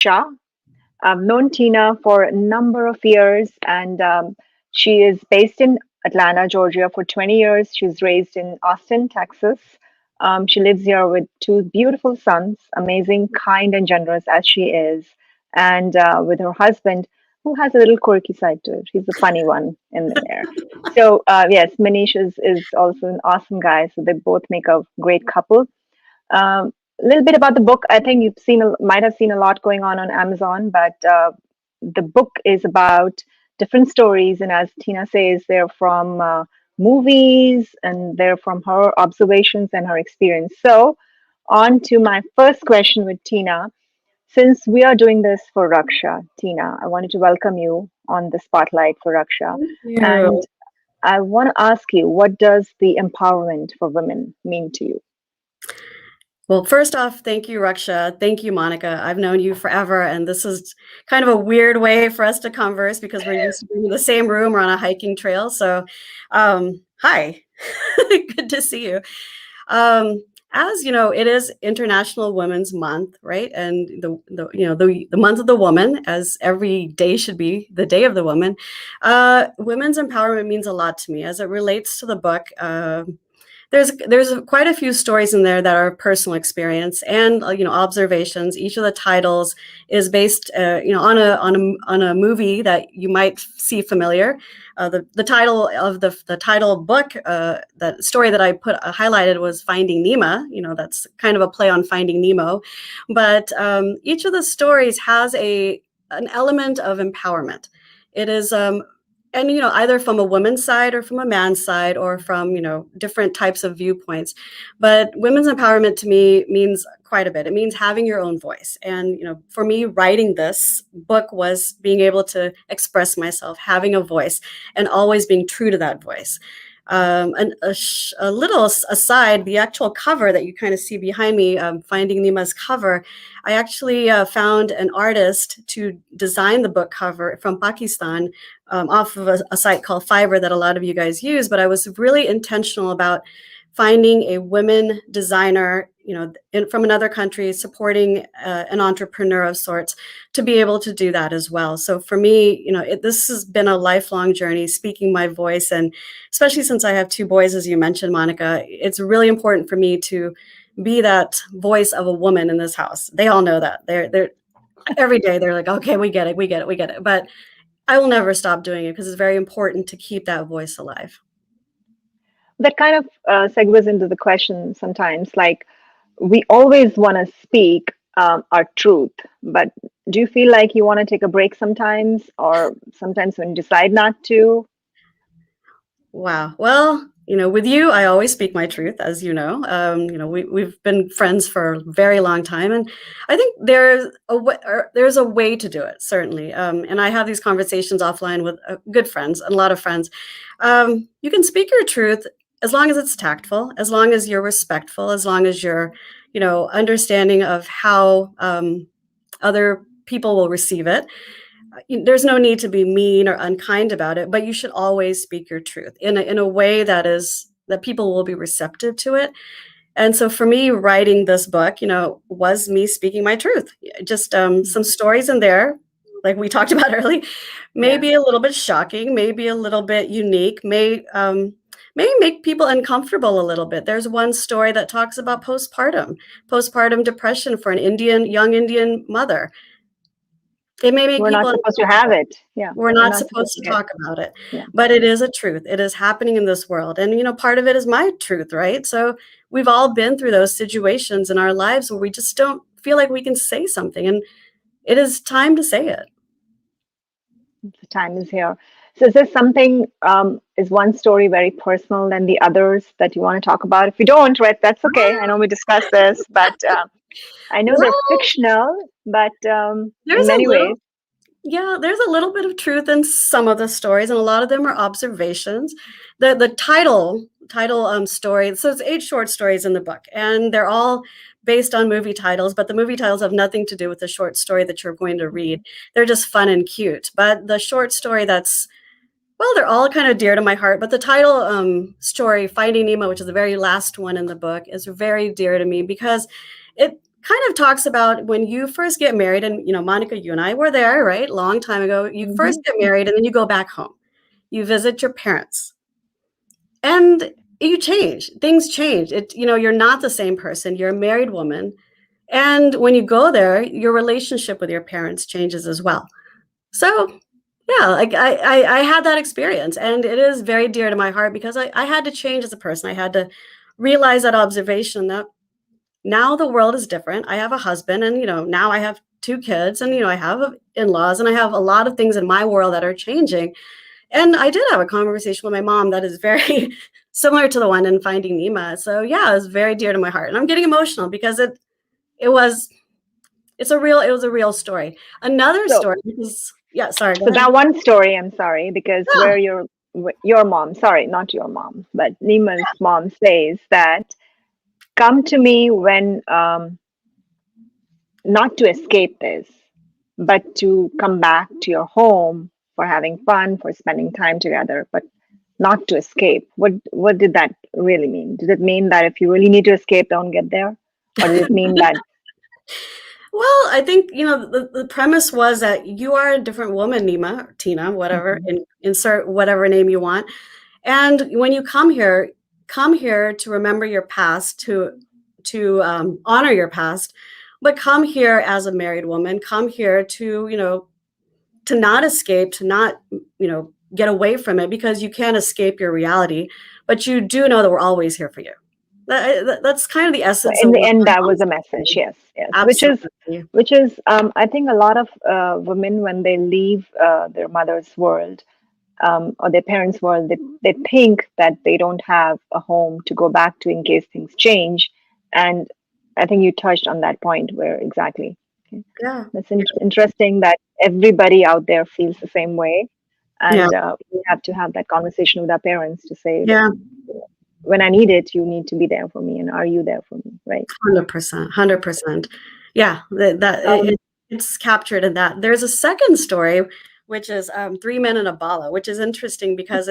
Shah. I've known Tina for a number of years, and she is based in Atlanta, Georgia, for 20 years. She's raised in Austin, Texas. She lives here with two beautiful sons, amazing, kind, and generous as she is, and with her husband, who has a little quirky side to it. He's a funny one in there. So, yes, Manish is also an awesome guy. So, they both make a great couple. A little bit about the book. I think you've seen, might have seen a lot going on Amazon, but the book is about different stories, and as Tina says, they're from movies and they're from her observations and her experience. So, on to my first question with Tina. Since we are doing this for Raksha, Tina, I wanted to welcome you on the spotlight for Raksha, Thank and you. I want to ask you, what does the empowerment for women mean to you? Well, first off, thank you, Raksha. Thank you, Monica. I've known you forever, and this is kind of a weird way for us to converse because we're used to being in the same room or on a hiking trail. So, hi, good to see you. Um, as you know, it is International Women's Month, right? And the month of the woman, as every day should be the day of the woman. Women's empowerment means a lot to me as it relates to the book. There's quite a few stories in there that are personal experience and observations. Each of the titles is based on a movie that you might see familiar. The title of the title book, that story that I put highlighted was Finding Nima. That's kind of a play on Finding Nemo, but each of the stories has an element of empowerment. It is and either from a woman's side or from a man's side or from different types of viewpoints, but women's empowerment to me means quite a bit. It means having your own voice, and for me, writing this book was being able to express myself, having a voice, and always being true to that voice. And a little aside, the actual cover that you kind of see behind me, Finding Nima's cover, I actually found an artist to design the book cover from Pakistan, off of a site called Fiverr that a lot of you guys use. But I was really intentional about finding a women designer, from another country, supporting an entrepreneur of sorts to be able to do that as well. So for me, this has been a lifelong journey, speaking my voice, and especially since I have two boys, as you mentioned, Monica, it's really important for me to be that voice of a woman in this house. They all know that. They're every day they're like, okay, we get it, we get it, we get it. But I will never stop doing it because it's very important to keep that voice alive. That kind of segues into the question sometimes, like, we always want to speak our truth, but do you feel like you want to take a break sometimes, or sometimes when you decide not to? Wow. Well, with you, I always speak my truth, as you know. We've been friends for a very long time, and I think there's a way to do it, certainly. And I have these conversations offline with good friends, a lot of friends. You can speak your truth as long as it's tactful, as long as you're respectful, as long as you're, understanding of how other people will receive it. There's no need to be mean or unkind about it, but you should always speak your truth in a way that people will be receptive to it. And so for me, writing this book, was me speaking my truth. Just some stories in there, like we talked about earlier, Yeah. maybe a little bit shocking, maybe a little bit unique, may make people uncomfortable a little bit. There's one story that talks about postpartum depression for an young Indian mother. It may make We're not people supposed to have uncomfortable. it. Yeah, We're we're not not supposed supposed to to get. talk about it, Yeah. but it is a truth. It is happening in this world. And, part of it is my truth, right? So we've all been through those situations in our lives where we just don't feel like we can say something. And it is time to say it. The time is here. So, is there something, is one story very personal than the others that you want to talk about? If you don't, right, that's okay. I know we discussed this, but I know they're Well, fictional, but in there's a many ways. little Yeah, there's a little bit of truth in some of the stories, and a lot of them are observations. The title story. So it's 8 short stories in the book, and they're all based on movie titles. But the movie titles have nothing to do with the short story that you're going to read. They're just fun and cute. But the short story they're all kind of dear to my heart. But the title story, Finding Nemo, which is the very last one in the book, is very dear to me because it kind of talks about when you first get married, and Monica, you and I were there, right? Long time ago. You Hmm. first get married and then you go back home. You visit your parents. And you change. Things change. You're not the same person. You're a married woman. And when you go there, your relationship with your parents changes as well. So yeah, like I had that experience, and it is very dear to my heart because I had to change as a person. I had to realize that observation that now the world is different. I have a husband, and now I have two kids, and I have in-laws, and I have a lot of things in my world that are changing. And I did have a conversation with my mom that is very similar to the one in Finding Nima. So yeah, it's very dear to my heart, and I'm getting emotional because it was it was a real story. Another So, story because yeah, sorry, go so ahead. that one story, I'm sorry, because Yeah, where your mom, sorry, not your mom, but Nima's mom says that come to me when not to escape this, but to come back to your home for having fun, for spending time together, but not to escape. What did that really mean? Did it mean that if you really need to escape, don't get there? Or did it mean that well, I think the premise was that you are a different woman, Nima, or Tina, whatever, mhm, insert whatever name you want. And when you come here to remember your past, to honor your past, but come here as a married woman. Come here to to not escape, to not get away from it because you can't escape your reality, but you do know that we're always here for you. That's kind of the essence in of the what end my that was mom's a message? saying. Yes, yes. Absolutely. Which is I think a lot of women when they leave their mother's world or their parents' world, they think that they don't have a home to go back to in case things change. And I think you touched on that point where exactly. Okay. Yeah. That's interesting that everybody out there feels the same way. Yeah. And we have to have that conversation with our parents to say that Yeah. when I need it, you need to be there for me. And are you there for me? Right. 100%. 100%. Yeah. Um, It's captured in that. There's a second story, which is Three Men and a Bala, which is interesting because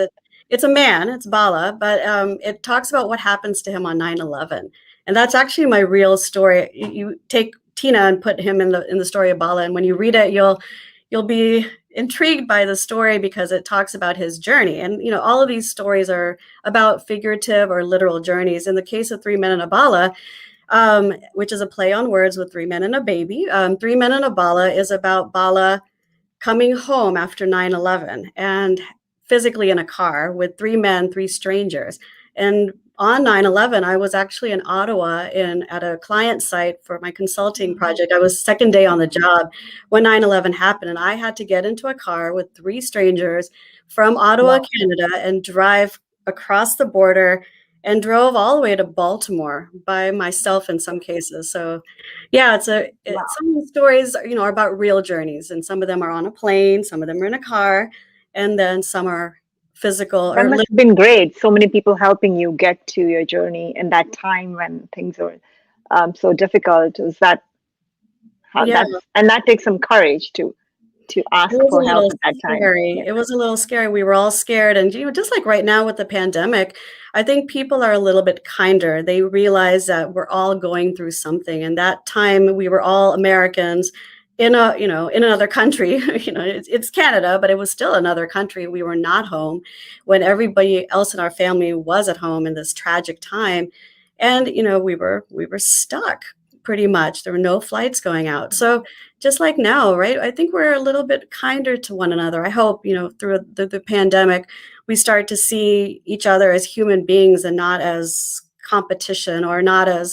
it's a man, it's Bala, but it talks about what happens to him on 9/11, and that's actually my real story. You take Tina and put him in the story of Bala, and when you read it, you'll be intrigued by the story because it talks about his journey. And all of these stories are about figurative or literal journeys. In the case of Three Men and a Bala, which is a play on words with three men and a baby. Three Men and a Bala is about Bala coming home after 9/11 and physically in a car with three men, three strangers. And on 9/11, I was actually in Ottawa at a client site for my consulting project. I was second day on the job when 9/11 happened, and I had to get into a car with three strangers from Ottawa, wow. Canada, and drive across the border and drove all the way to Baltimore by myself in some cases. So yeah, Wow. some of the stories are about real journeys, and some of them are on a plane, some of them are in a car, and then some are physical That or must have been great. So many people helping you get to your journey in that time when things are so difficult. Is that how yeah. that takes some courage to It ask was a for help little at that time. scary. Yeah. It was a little scary. We were all scared. And, just like right now with the pandemic, I think people are a little bit kinder. They realize that we're all going through something. And that time we were all Americans in another country. It's Canada, but it was still another country. We were not home when everybody else in our family was at home in this tragic time. And, we were stuck pretty much. There were no flights going out. So just like now, right? I think we're a little bit kinder to one another. I hope, through the pandemic, we start to see each other as human beings and not as competition or not as,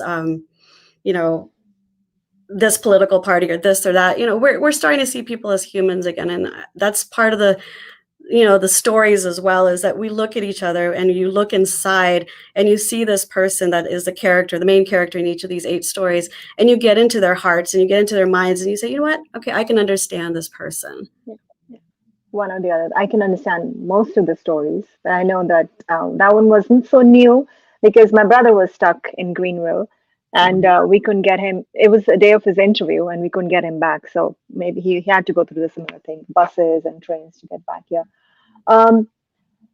you know, this political party or this or that. We're starting to see people as humans again. And that's part of the stories as well, is that we look at each other and you look inside and you see this person that is the character, the main character in each of these 8 stories, and you get into their hearts and you get into their minds and you say, you know what, okay, I can understand this person. Yeah. Yeah. One or the other. I can understand most of the stories, but I know that that one wasn't so new because my brother was stuck in Greenville and Mhm. we couldn't get him. It was a day of his interview and we couldn't get him back. So maybe he had to go through the similar thing, buses and trains to get back here. Um,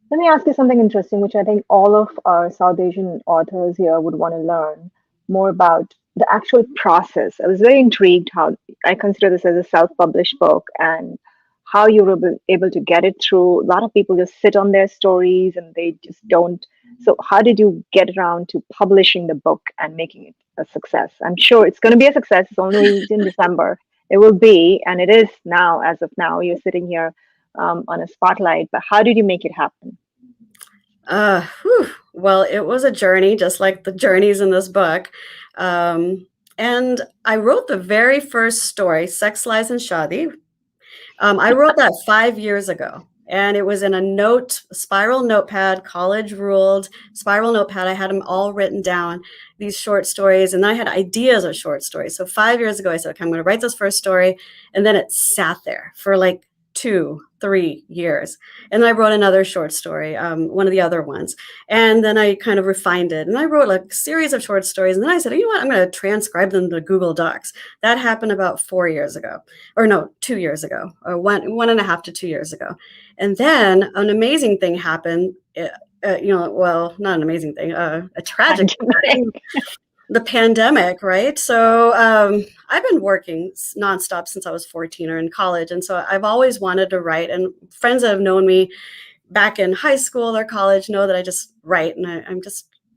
Let me ask you something interesting, which I think all of our South Asian authors here would want to learn more about. the actual process. I was very intrigued how I consider this as a self-published book and how you were able to get it through. A lot of people just sit on their stories and they just don't. So, how did you get around to publishing the book and making it a success? I'm sure it's going to be a success. It's only in December. It will be, and it is now, as of now. You're sitting here on a spotlight, but how did you make it happen? Well, it was a journey, just like the journeys in this book. Um, and I wrote the very first story, Sex, Lies, and Shadi. I wrote that 5 years ago, and it was in a spiral notepad, college ruled spiral notepad. I had them all written down, these short stories, and then I had ideas of short stories. So 5 years ago, I said, okay, I'm going to write this first story, and then it sat there for like 2-3 years. And then I wrote another short story, one of the other ones. And then I kind of refined it. And I wrote like a series of short stories. And then I said, you know what? I'm going to transcribe them to Google Docs. That happened about 4 years ago. Or no, 2 years ago. Or one and a half to 2 years ago. And then an amazing thing happened. Well, not an amazing thing, a tragic thing. The pandemic, right? So I've been working nonstop since I was 14 or in college. And so I've always wanted to write. And friends that have known me back in high school or college know that I just write. And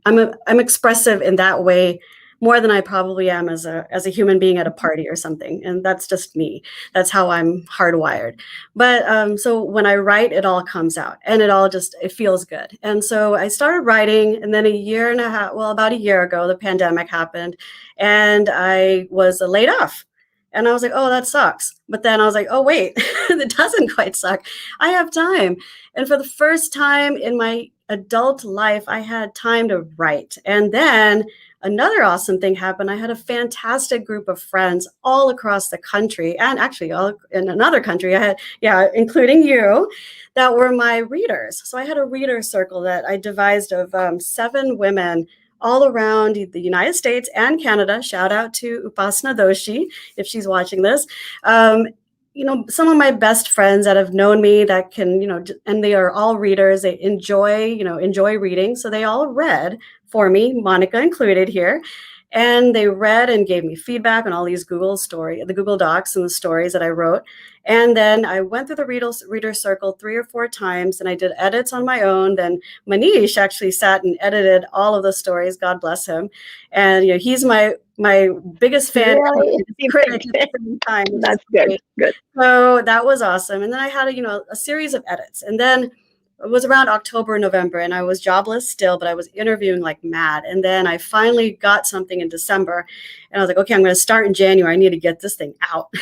I'm expressive in that way more than I probably am as a human being at a party or something. And that's just me. That's how I'm hardwired. But so when I write, it all comes out and it feels good. And so I started writing, and then about a year ago, the pandemic happened and I was laid off. And I was like, oh, that sucks. But then I was like, oh, wait, it doesn't quite suck. I have time. And for the first time in my adult life, I had time to write. And then another awesome thing happened. I had a fantastic group of friends all across the country, and actually all in another country. Including you, that were my readers. So I had a reader circle that I devised of 7 women all around the United States and Canada. Shout out to Upasana Doshi if she's watching this. Some of my best friends that have known me that can, and they are all readers. They enjoy reading. So they all read for me, Monica included here. And they read and gave me feedback on all these the Google Docs and the stories that I wrote. And then I went through the reader circle 3 or 4 times, and I did edits on my own. Then Manish actually sat and edited all of the stories. God bless him. And he's my biggest fan, Really? and critic at the same time. That's good. Good. So that was awesome. And then I had a series of edits, and then it was around October, November, and I was jobless still, but I was interviewing like mad. And then I finally got something in December, and I was like, okay, I'm going to start in January. I need to get this thing out.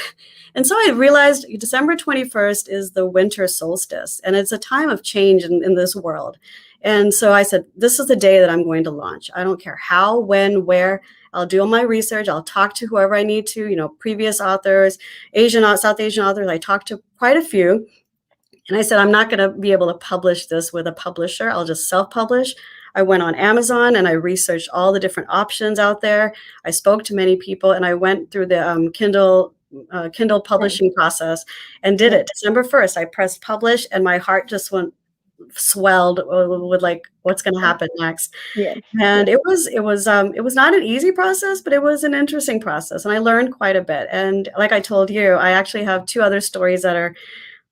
And so I realized December 21st is the winter solstice, and it's a time of change in this world. And so I said, this is the day that I'm going to launch. I don't care how, when, where. I'll do all my research. I'll talk to whoever I need to, previous authors, South Asian authors. I talked to quite a few. And I said, I'm not going to be able to publish this with a publisher. I'll just self-publish. I went on Amazon and I researched all the different options out there. I spoke to many people, and I went through the Kindle publishing process and did it. December 1st, I pressed publish, and my heart just swelled with like, what's going to happen next. Yes. And it was not an easy process, but it was an interesting process, and I learned quite a bit. And like I told you, I actually have 2 other stories that are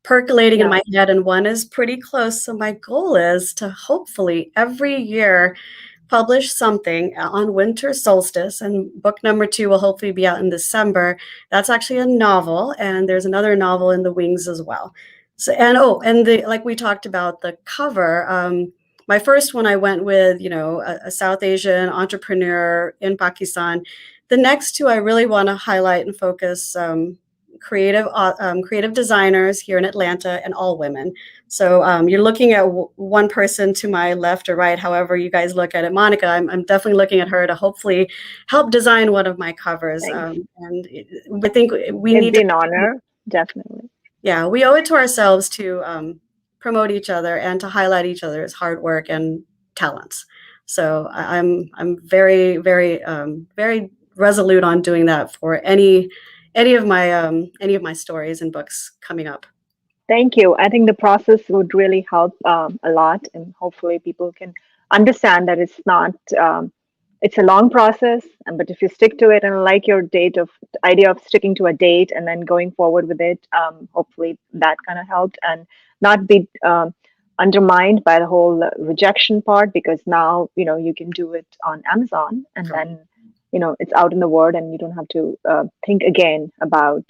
percolating in my head, and one is pretty close. So my goal is to hopefully every year publish something on winter solstice, and book number 2 will hopefully be out in December. That's actually a novel, and there's another novel in the wings as well. So like we talked about the cover, my first one I went with a South Asian entrepreneur in Pakistan. The next 2 I really want to highlight and focus creative designers here in Atlanta, and all women. So you're looking at one person to my left or right, however you guys look at it. Monica, I'm definitely looking at her to hopefully help design one of my covers. And I think we need an honor, definitely. Yeah, we owe it to ourselves to promote each other and to highlight each other's hard work and talents. So I'm very, very, very resolute on doing that for any of my stories and books coming up. Thank you. I think the process would really help a lot, and hopefully people can understand that it's not it's a long process, but if you stick to it, and I like your date of idea of sticking to a date and then going forward with it, hopefully that kind of helped and not be undermined by the whole rejection part, because now you can do it on Amazon, and then it's out in the world, and you don't have to think again about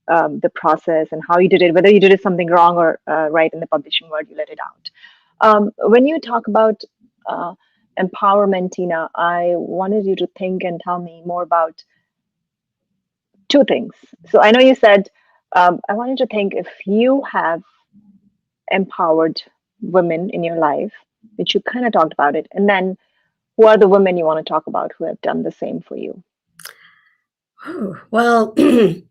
the process and how you did it, whether you did it something wrong or right in the publishing world, you let it out. When you talk about uh, empowerment, Tina, I wanted you to think and tell me more about two things. So I know you said, I wanted to think if you have empowered women in your life, which you kind of talked about it, and then who are the women you want to talk about who have done the same for you? Well, the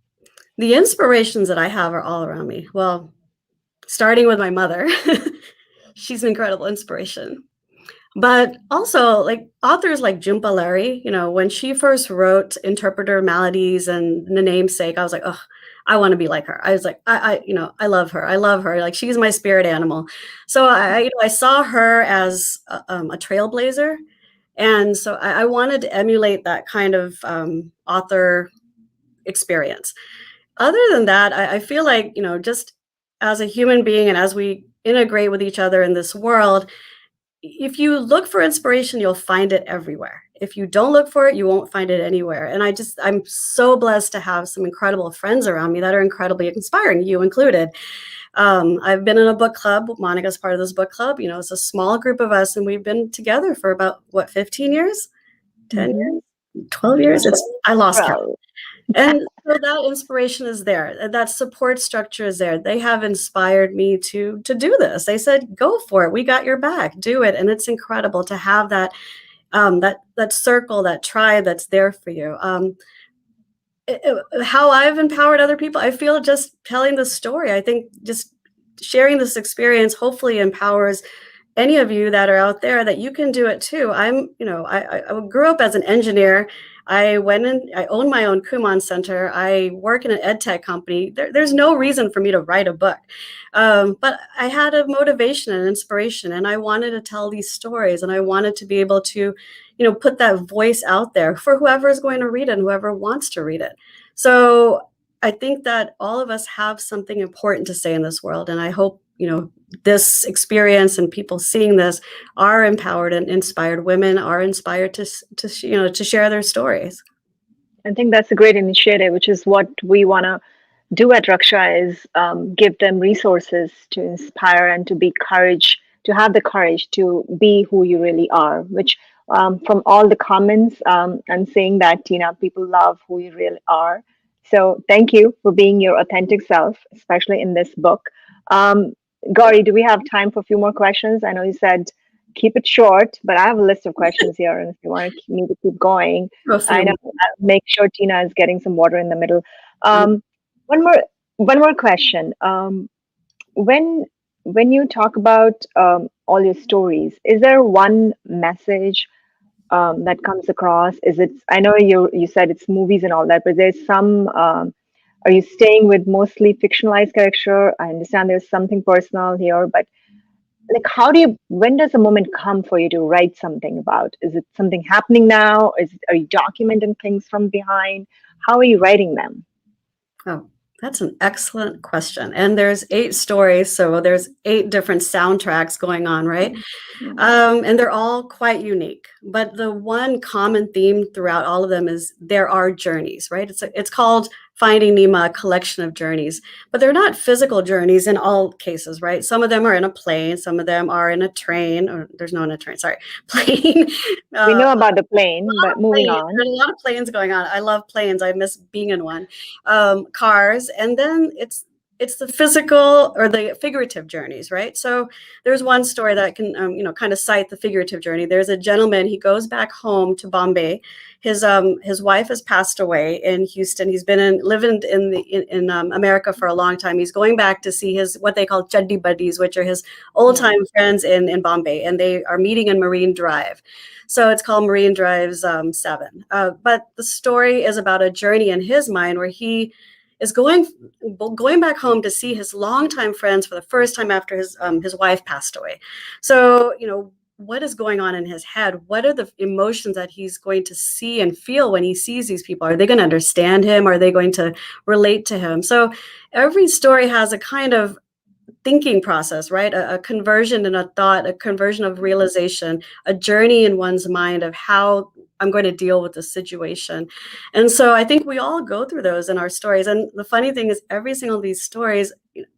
inspirations that I have are all around me. Well, starting with my mother, she's an incredible inspiration. But also, like authors like Jhumpa Lahiri, when she first wrote Interpreter Maladies and The Namesake, I was like, oh, I want to be like her. I was like, I love her. I love her. Like she's my spirit animal. So I saw her as a trailblazer, and so I wanted to emulate that kind of author experience. Other than that, I feel like just as a human being and as we integrate with each other in this world, if you look for inspiration, you'll find it everywhere. If you don't look for it, you won't find it anywhere. And I'm so blessed to have some incredible friends around me that are incredibly inspiring, you included. I've been in a book club. Monica's part of this book club. It's a small group of us, and we've been together for about, what, 15 years, 10 Mm-hmm. years, 12 years. I lost count. Well, And so that inspiration is there. That support structure is there. They have inspired me to do this. They said, "Go for it. We got your back. Do it." And it's incredible to have that circle, that tribe that's there for you. How I've empowered other people, I feel just telling the story. I think just sharing this experience hopefully empowers any of you that are out there that you can do it too. I grew up as an engineer. I own my own Kumon Center. I work in an ed tech company. There's no reason for me to write a book. But I had a motivation and inspiration, and I wanted to tell these stories, and I wanted to be able to, put that voice out there for whoever is going to read it and whoever wants to read it. So I think that all of us have something important to say in this world. And I hope, this experience and people seeing this are empowered and inspired. Women are inspired to share their stories. I think that's a great initiative, which is what we want to do at Raksha, is give them resources to inspire and to have the courage to be who you really are, which from all the comments, I'm saying that, Tina, people love who you really are. So thank you for being your authentic self, especially in this book. Um, Gauri, do we have time for a few more questions? I know you said keep it short, but I have a list of questions here, and if you want me to keep going, A I few know. more. Make sure Tina is getting some water in the middle. Um, one more one more question. When you talk about all your stories, is there one message that comes across? Is it? I know you said it's movies and all that, but there's some. Are you staying with mostly fictionalized character? I understand there's something personal here, but like, how do you? When does a moment come for you to write something about? Is it something happening now? Are you documenting things from behind? How are you writing them? Oh, that's an excellent question. And there's 8 stories, so there's 8 different soundtracks going on, right? Mm. And they're all quite unique. But the one common theme throughout all of them is there are journeys, right? It's called Finding Nima, a collection of journeys. But they're not physical journeys in all cases, right? Some of them are in a plane, some of them are in a train, or there's no in a train, sorry, plane. We uh, know about the plane, but moving Planes. on. There's a lot of planes going on. I love planes. I miss being in one. Cars, and then it's the physical or the figurative journeys, right? So there's one story that can kind of cite the figurative journey. There's a gentleman. He goes back home to Bombay. His wife has passed away in Houston. He's been living in America for a long time. He's going back to see his what they call chuddy buddies, which are his old Mm. time friends in Bombay, and they are meeting in Marine Drive. So it's called Marine Drives 7. But the story is about a journey in his mind where he is going back home to see his longtime friends for the first time after his wife passed away. So what is going on in his head? What are the emotions that he's going to see and feel when he sees these people? Are they going to understand him? Are they going to relate to him? So every story has a kind of thinking process, right? A conversion in a thought, a conversion of realization, a journey in one's mind of how I'm going to deal with the situation. And so I think we all go through those in our stories. And the funny thing is, every single of these stories,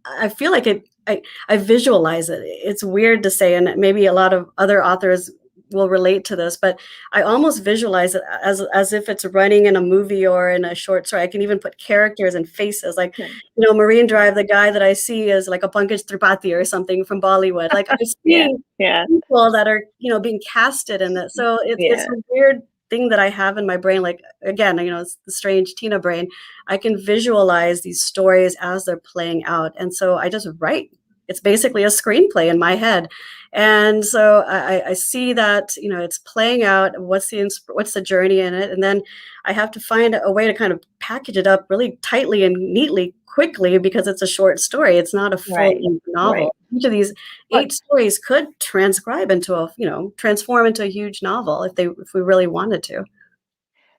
I feel like I visualize it. It's weird to say, and maybe a lot of other authors will relate to this, but I almost visualize it as if it's running in a movie or in a short story. I can even put characters and faces, like, Yeah. Marine Drive, the guy that I see is like a Pankaj Tripathi or something from Bollywood. Like, I Yeah. see Yeah. people that are, being casted in that. So it's Yeah. a weird thing that I have in my brain. Like, again, it's the strange Tina brain. I can visualize these stories as they're playing out. And so I just write. It's basically a screenplay in my head. And so I see that, it's playing out. What's the journey in it? And then I have to find a way to kind of package it up really tightly and neatly, quickly, because it's a short story. It's not a full Right. Right. novel. Each of these But 8 stories could transcribe into transform into a huge novel if we really wanted to.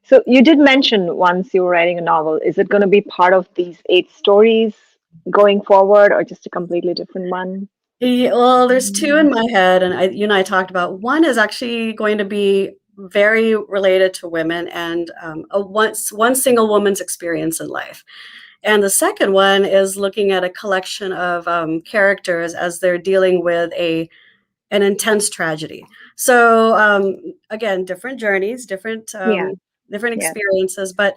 so you did mention once you were writing a novel. Is it going to be part of these 8 stories going forward, or just a completely different one? Yeah, well, there's 2 in my head, and you and I talked about. One is actually going to be very related to women and one single woman's experience in life. And the second one is looking at a collection of characters as they're dealing with an intense tragedy. So again, different journeys, Yeah. different Yeah. experiences, but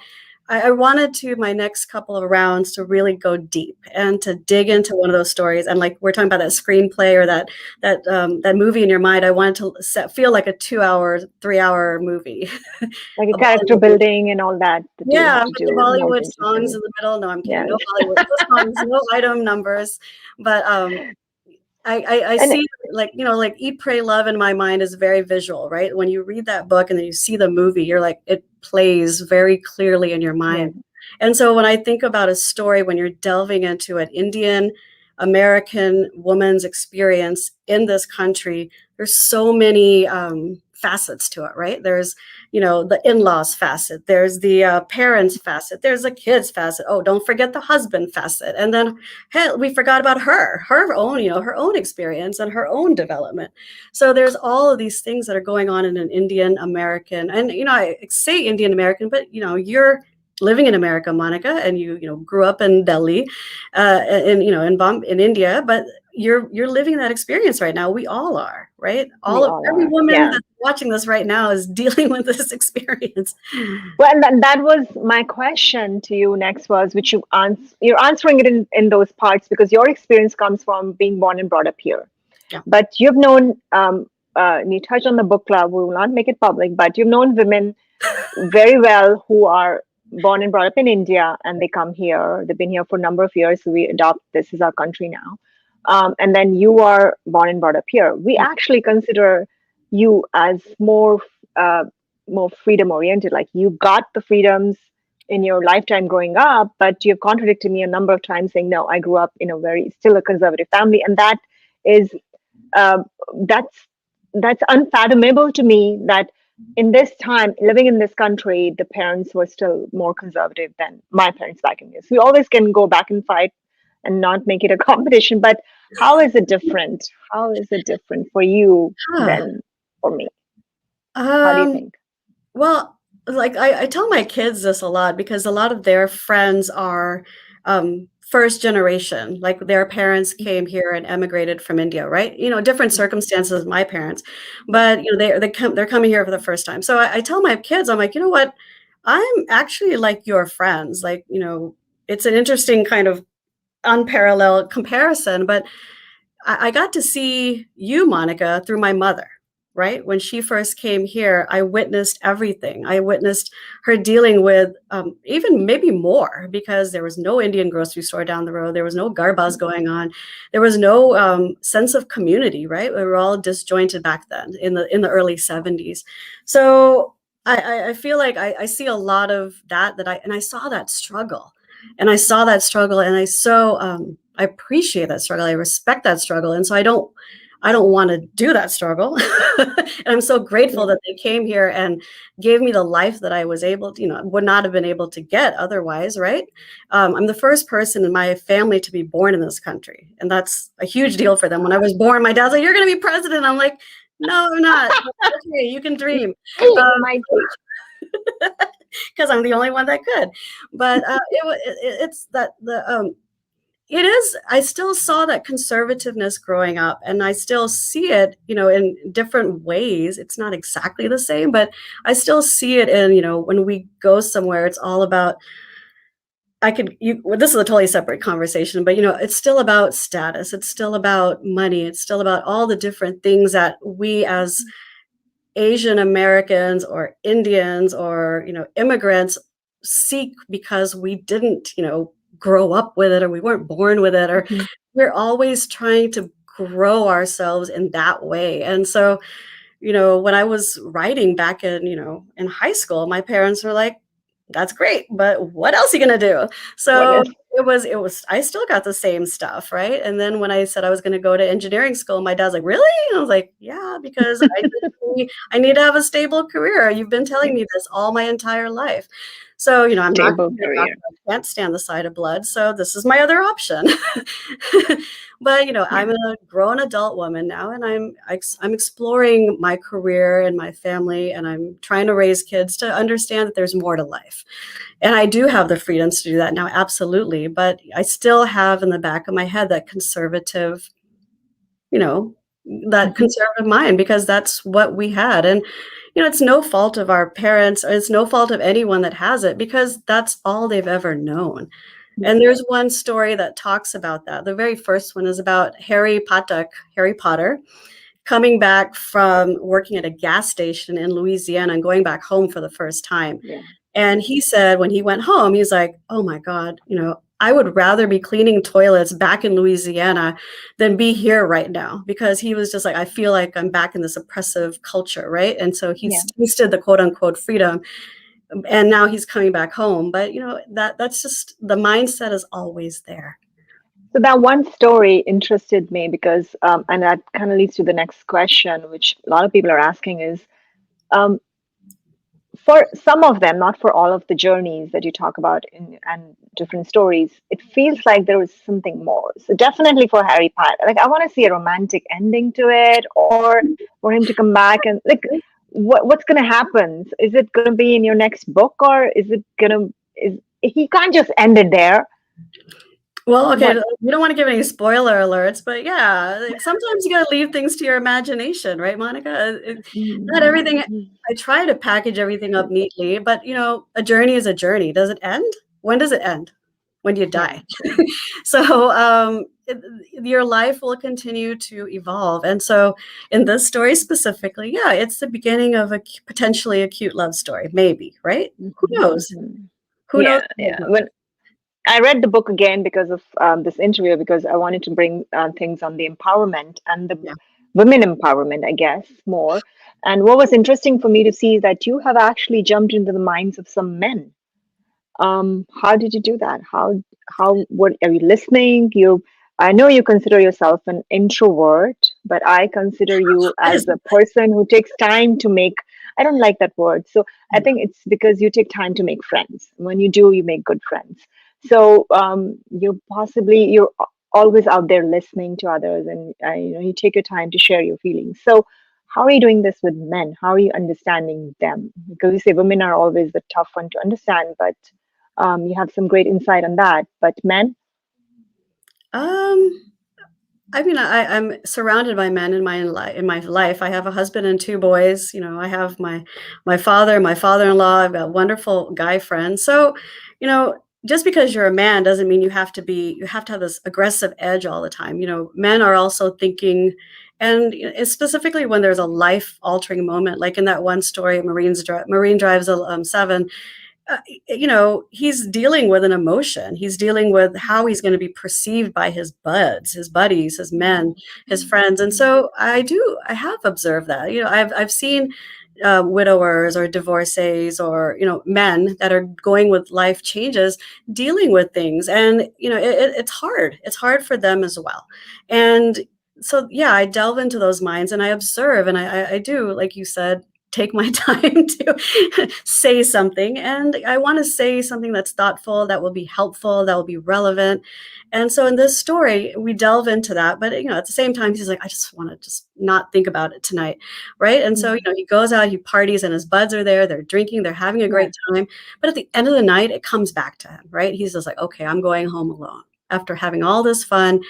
I wanted to my next couple of rounds to really go deep and to dig into one of those stories. And like we're talking about that screenplay or that movie in your mind, I wanted to feel like a 2 hour, 3 hour movie, Like a a character Bollywood movie. building and all that you would Yeah, have to with the do in order Bollywood to songs finish. in the middle. No, I'm kidding. Yeah. No Bollywood, no songs, no item numbers, but I And see, like, like Eat, Pray, Love in my mind is very visual, right? When you read that book and then you see the movie, you're like, it plays very clearly in your yeah. mind. And so when I think about a story, when you're delving into an Indian American woman's experience in this country, there's so many facets to it, right? There's, the in-laws facet, there's the parents facet, there's the kids facet. Oh, don't forget the husband facet. And then, hey, we forgot about her own, her own experience and her own development. So there's all of these things that are going on in an Indian American, and I say Indian American, but you're living in America, Monica, and you grew up in Delhi, in India, but you're living that experience right now. We all are, right? We all Every are. woman Yeah. that's watching this right now is dealing with this experience. Well, and that was my question to you next was, which you're answering it in those parts because your experience comes from being born and brought up here. Yeah. But you've known, you touched on the book club, we will not make it public, but you've known women very well who are born and brought up in India and they come here. They've been here for a number of years. So we adopt this is our country now. And then you are born and brought up here. We actually consider you as uh, more freedom oriented. Like you got the freedoms in your lifetime growing up, but you've contradicted me a number of times saying, no, I grew up in a very still a conservative family. And that is uh, that's that's unfathomable to me that in this time living in this country the parents were still more conservative than my parents back in this. We always can go back and fight and not make it a competition, but how is it different for you Huh. than for me? How do you Um, think? well, like I tell my kids this a lot because a lot of their friends are first generation. Like their parents came here and emigrated from India, right? Different circumstances than my parents, but they're coming here for the first time. So I tell my kids, I'm like, you know what? I'm actually like your friends. Like, it's an interesting kind of unparalleled comparison, but I got to see you, Monica, through my mother, right? When she first came here, I witnessed everything. I witnessed her dealing with even maybe more because there was no Indian grocery store down the road. There was no garbas going on. There was no sense of community, right? We were all disjointed back then in the early 70s. So I feel like I see a lot of and I saw that struggle. And I saw that struggle and I appreciate that struggle. I respect that struggle. And so I don't want to do that struggle. And I'm so grateful Yeah. that they came here and gave me the life that I was able to, would not have been able to get otherwise, right? I'm the first person in my family to be born in this country. And that's a huge deal for them. When I was born, my dad's like, "You're going to be president." I'm like, "No, I'm not." "Okay, you can dream." You might be. Because I'm the only one that could. But it's that it is, I still saw that conservativeness growing up, and I still see it, in different ways. It's not exactly the same, but I still see it in, when we go somewhere, it's all about, well, this is a totally separate conversation, but it's still about status. It's still about money. It's still about all the different things that we as Asian Americans or Indians or, immigrants seek because we didn't, grow up with it, or we weren't born with it, or Mhm. we're always trying to grow ourselves in that way. And so, when I was writing back in, in high school, my parents were like, "That's great, but what else are you gonna do?" What So is? I still got the same stuff, right? And then when I said I was gonna go to engineering school, my dad's like, "Really?" I was like, "Yeah, because I need to have a stable career. You've been telling me this all my entire life." So, I'm not Stable gonna be a career. doctor. I can't stand the sight of blood, so this is my other option. But, I'm Yeah. a grown adult woman now, and I'm exploring my career and my family, and I'm trying to raise kids to understand that there's more to life. And I do have the freedoms to do that now, absolutely. But I still have in the back of my head that you know, Mhm. conservative mind, because that's what we had. And, it's no fault of our parents, or it's no fault of anyone that has it, because that's all they've ever known. Yeah. And there's one story that talks about that. The very first one is about Harry Potter, coming back from working at a gas station in Louisiana and going back home for the first time. Yeah. And Yeah. he said when he went home, he's like, "Oh my God, I would rather be cleaning toilets back in Louisiana than be here right now," because he was just like, "I feel like I'm back in this oppressive culture," right? And so he Yeah. tasted the quote unquote freedom, and now he's coming back home. But that's just, the mindset is always there. So that one story interested me because, and that kind of leads to the next question, which a lot of people are asking is, um, for some of them, not for all of the journeys that you talk about in and different stories, it feels like there was something more. So definitely for Harry Potter, like I want to see a romantic ending to it, or for him to come back and like, what's going to happen? Is it going to be in your next book, or is it going to is he can't just end it there? Well, okay, What? we don't want to give any spoiler alerts, but yeah, like, sometimes you got to leave things to your imagination, right, Monica? Not everything. Mm, I try to package everything up neatly, but a journey is a journey. Does it end? When does it end? When do you yeah, die? true. So, your life will continue to evolve. And so, in this story specifically, yeah, it's the beginning of potentially a cute love story, maybe, right? Who Mhm, knows? mhm. Who knows? Yeah, yeah. When I read the book again because of this interview, because I wanted to bring things on the empowerment and the Yeah. women empowerment, I guess, more. And what was interesting for me to see is that you have actually jumped into the minds of some men. How did you do that? What are you listening? I know you consider yourself an introvert, but I consider you What is as a person who takes time to make. I don't like that word. So I think it's because you take time to make friends. When you do, you make good friends. So you're always out there listening to others, and you take your time to share your feelings. So how are you doing this with men? How are you understanding them? Because you say women are always the tough one to understand, but you have some great insight on that. But men, Um, I mean, I'm surrounded by men in my life. I have a husband and two boys. I have my father, my father-in-law. I've got wonderful guy friends. So, just because you're a man doesn't mean you have to have this aggressive edge all the time. Men are also thinking, and specifically when there's a life-altering moment, like in that one story, Marine Drives Seven. uh, he's dealing with an emotion. He's dealing with how he's going to be perceived by his his buddies, his men, his friends. And so I have observed that. I've seen widowers or divorcees, or men that are going with life changes, dealing with things, and it's hard. It's hard for them as well. And so yeah, I delve into those minds and I observe, and I do, like you said, take my time to say something. And I want to say something that's thoughtful, that will be helpful, that will be relevant. And so in this story, we delve into that. But at the same time, he's like, I just want to just not think about it tonight. Right. And so, he goes out, he parties, and his buds are there, they're drinking, they're having a great time. But at the end of the night, it comes back to him, right? He's just like, okay, I'm going home alone. After having all this fun,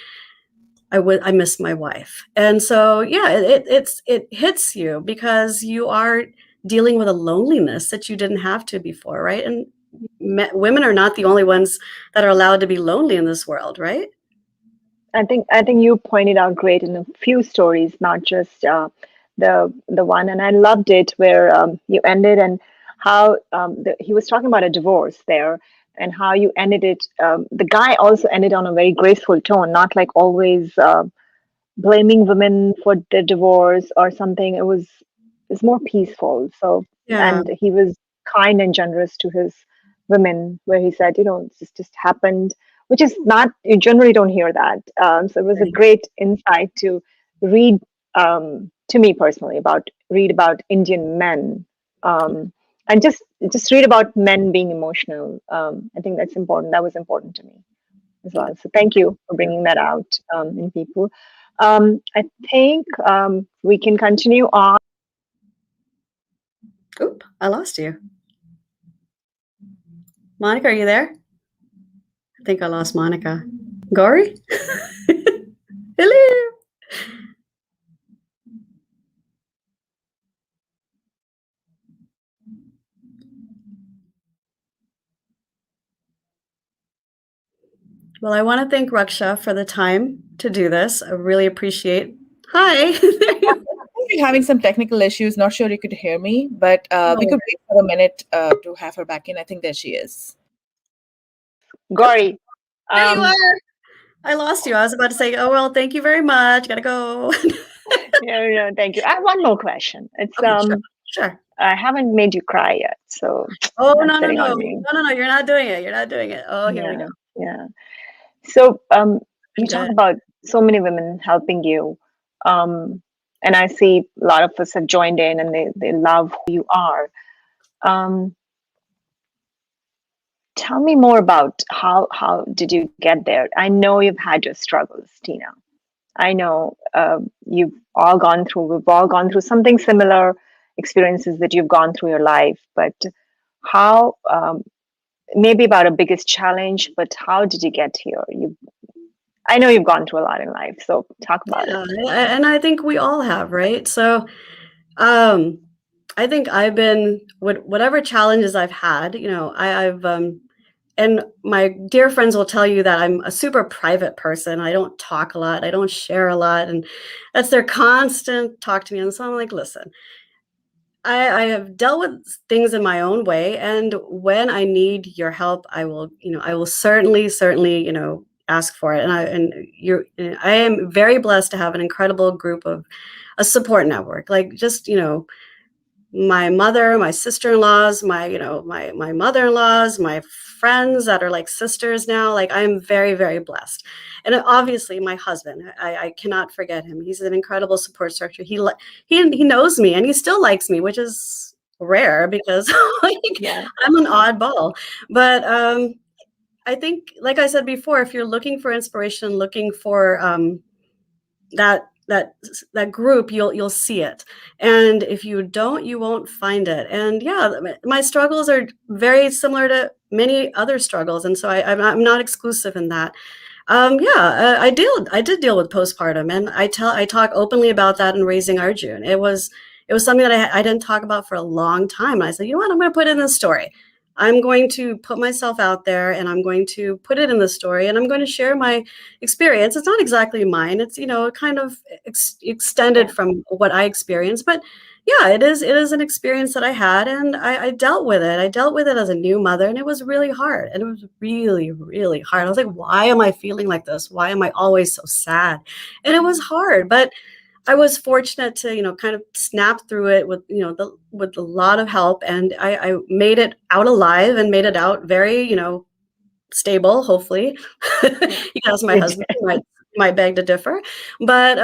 I miss my wife. And so, yeah, it hits you because you are dealing with a loneliness that you didn't have to before, right? And women are not the only ones that are allowed to be lonely in this world, right? I think you pointed out great in a few stories, not just the one, and I loved it where you ended and how he was talking about a divorce there and how you ended it. The guy also ended on a very graceful tone, not like always blaming women for the divorce or something. It's more peaceful. So, Yeah, and he was kind and generous to his women, where he said, this just happened, which is not, you generally don't hear that. So it was a right. great insight to read, to me personally, about read about Indian men. And just read about men being emotional. I think that's important. That was important to me as well. So thank you for bringing that out in people. I think we can continue on. Oop, I lost you. Monica, are you there? I think I lost Monica. Gory? Hello. Well, I want to thank Raksha for the time to do this. I really appreciate. Hi. We're having some technical issues. Not sure you could hear me, but we Oh, could wait for a minute to have her back in. I think there she is. oop, Gauri. there you Um, are. I lost you. I was about to say, oh, well, thank you very much. Gotta go. yeah, thank you. I have one more question. It's Okay, sure. Sure. I haven't made you cry yet, so Oh, that's no, no, sitting no. on No, me. no, no. You're not doing it. You're not doing it. Oh, here we go. Yeah, yeah. So you Good, talk good. about so many women helping you, um, and I see a lot of us have joined in, and they love who you are. Um, Tell me more about how did you get there? I know you've had your struggles, Tina. I know you've all gone through. We've all gone through something similar experiences that you've gone through your life. But how? Maybe about a biggest challenge. But how did you get here? I know you've gone through a lot in life, so talk about it. Yeah, and I think we all have, right? So, um, I think I've been whatever challenges I've had, I've and my dear friends will tell you that I'm a super private person. I don't talk a lot. I don't share a lot, and that's their constant talk to me. And so I'm like, listen, I have dealt with things in my own way, and when I need your help, I will certainly, ask for it. I am very blessed to have an incredible group of a support network, like just, my mother, my sister-in-laws, my mother-in-laws, my friends that are like sisters now. Like I'm very, very blessed. And obviously my husband, I cannot forget him. He's an incredible support structure. He knows me and he still likes me, which is rare because like, Yeah, I'm an oddball. But I think, like I said before, if you're looking for inspiration, looking for that that group, you'll see it, and if you don't, you won't find it. And yeah, my struggles are very similar to many other struggles, and so I'm not exclusive in that. Yeah, I did deal with postpartum, and I talk openly about that in Raising Arjun. It was something that I didn't talk about for a long time. And I said, you know what, I'm going to put it in this story. I'm going to put myself out there, and I'm going to put it in the story, and I'm going to share my experience. It's not exactly mine. It's kind of extended yeah, from what I experienced, but yeah, it is an experience that I had, and I dealt with it. I dealt with it as a new mother, and it was really hard. And it was really, really hard. I was like, why am I feeling like this? Why am I always so sad? And it was hard, but I was fortunate to, kind of snap through it with, with a lot of help. And I made it out alive and made it out very, stable, hopefully. yeah. You can ask my You husband. did. might beg to differ. But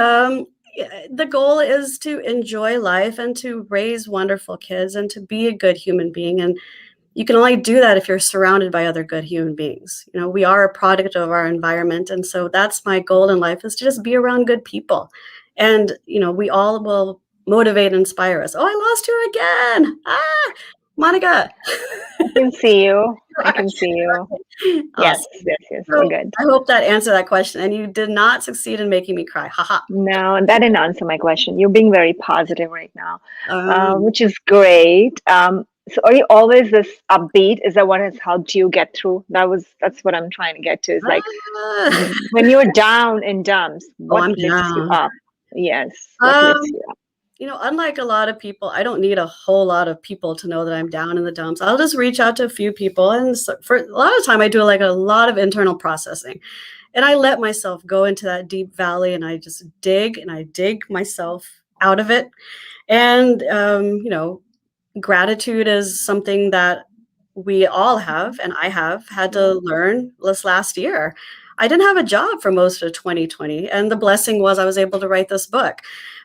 the goal is to enjoy life and to raise wonderful kids and to be a good human being. And you can only do that if you're surrounded by other good human beings. You know, we are a product of our environment. And so that's my goal in life, is to just be around good people. And, you know, we all will motivate and inspire us. Oh, I lost her again. Monica. I can see you. I can see you. Yes, Awesome. yes, So we're good. I hope that answered that question. And you did not succeed in making me cry. Haha. No, that didn't answer my question. You're being very positive right now, Um, which is great. So are you always this upbeat? Is that what has helped you get through? That's what I'm trying to get to. Is like ah, when you're down in dumps, oh, what I'm lifts you down. up? Yes, what lifts Um, you up? you know, unlike a lot of people, I don't need a whole lot of people to know that I'm down in the dumps. I'll just reach out to a few people. And so for a lot of time, I do like a lot of internal processing. And I let myself go into that deep valley and I just dig and I dig myself out of it. And, you know, gratitude is something that we all have, and I have had to learn this last year. I didn't have a job for most of 2020, and the blessing was I was able to write this book.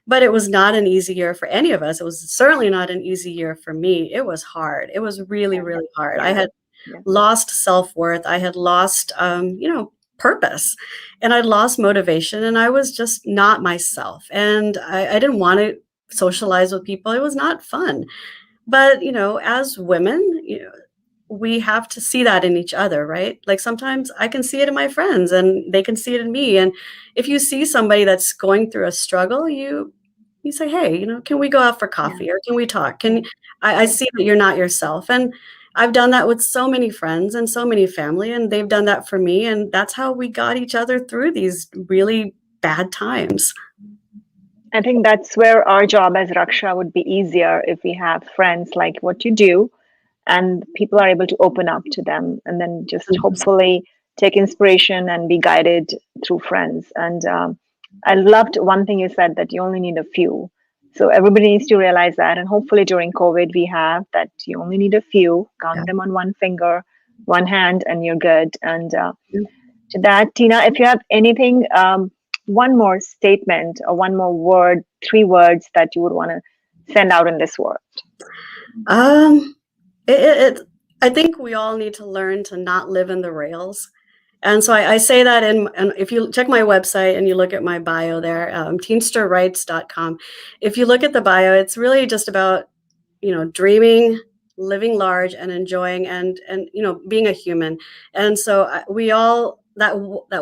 But it was not an easy year for any of us. It was certainly not an easy year for me. It was hard. It was really, Yeah, really hard. I yeah, had yeah. lost self-worth. I had lost, you know, purpose, and I'd lost motivation, and I was just not myself. And I didn't want to socialize with people. It was not fun. But, you know, as women, you know, we have to see that in each other, right? Like sometimes I can see it in my friends and they can see it in me. And if you see somebody that's going through a struggle, you say, hey, you know, can we go out for Yeah, coffee or can we talk? yeah, I yeah. see that you're not yourself. And I've done that with so many friends and so many family, and they've done that for me. And that's how we got each other through these really bad times. I think that's where our job as Raksha would be easier if we have friends like what you do, and people are able to open up to them, and then just hopefully take inspiration and be guided through friends. And I loved one thing you said, that you only need a few. So everybody needs to realize that. And hopefully during COVID, we have that you only need a few, Yeah. count them on one finger, one hand, and you're good. And to that, Tina, if you have anything, one more statement or one more word, three words that you would want to send out in this world. Um, it I think we all need to learn to not live in the rails. And so I say that and if you check my website and you look at my bio there, teensterwrites.com, if you look at the bio, it's really just about, you know, dreaming, living large and enjoying and you know, being a human. And so we all, that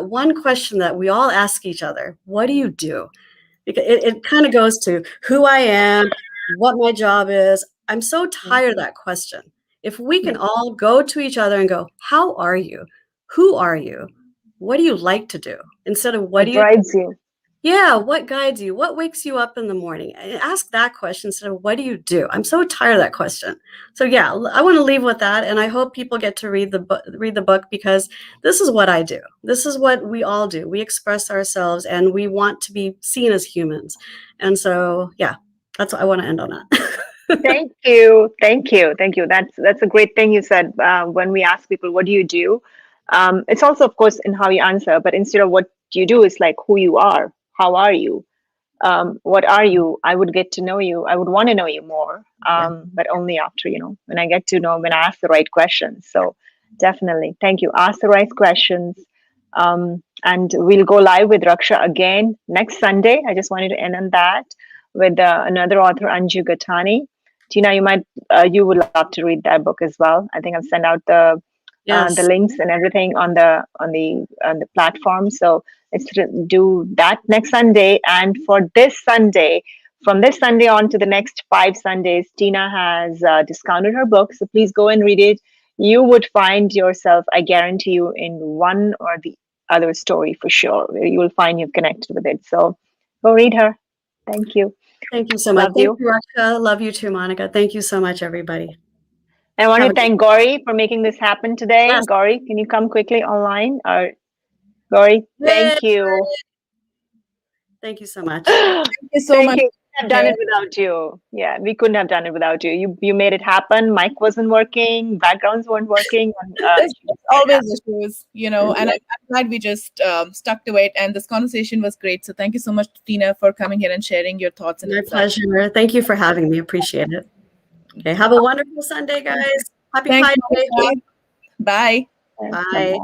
one question that we all ask each other, what do you do? Because it kind of goes to who I am, what my job is. I'm so Yeah, tired of that question. If we yeah. can all go to each other and go, how are you? Who are you? What do you like to do? Instead of what What do you, drives you? yeah, what guides you? What wakes you up in the morning? And ask that question instead of what do you do? I'm so tired of that question. So yeah, I want to leave with that, and I hope people get to read the book because this is what I do. This is what we all do. We express ourselves, and we want to be seen as humans. And so yeah, that's what I want to end on that. Thank you, thank you, thank you. That's a great thing you said. When we ask people, "What do you do?" It's also, of course, in how you answer. But instead of "What do you do," it's like who you are. How are you? What are you? I would get to know you. I would want to know you more. Yeah. But only after, when I get to know, when I ask the right questions. So definitely, thank you. Ask the right questions. And we'll go live with Raksha again next Sunday. I just wanted to end on that with another author, Anju Gatani. Tina, you would love to read that book as well. I think I've sent out the Yes. links and everything on the platform. So let's do that next Sunday. And for this Sunday, from this Sunday on to the next 5 Sundays, Tina has discounted her book. So please go and read it. You would find yourself, I guarantee you, in one or the other story for sure. You will find you've connected with it. So go read her. Thank you. Thank you so much. Love Thank you. you, Raksha. Love you too, Monica. Thank you so much, everybody. I want Have to a good thank Gauri for making this happen today. yes. Gauri, can you come quickly online? Or Gauri, Yay. thank you. Thank you so much. Thank you so Thank much. you. have done it without you. Yeah, we couldn't have done it without you. You made it happen. Mic wasn't working, backgrounds weren't working, and There's she just made it always happen. issues, and I'm glad we just stuck to it. And this conversation was great. So thank you so much, Tina, for coming here and sharing your thoughts and My insights. pleasure. Thank you for having me. Appreciate it. Okay, have a wonderful Sunday, guys. Happy Thanks, Pi Day. Monica. Bye. Bye.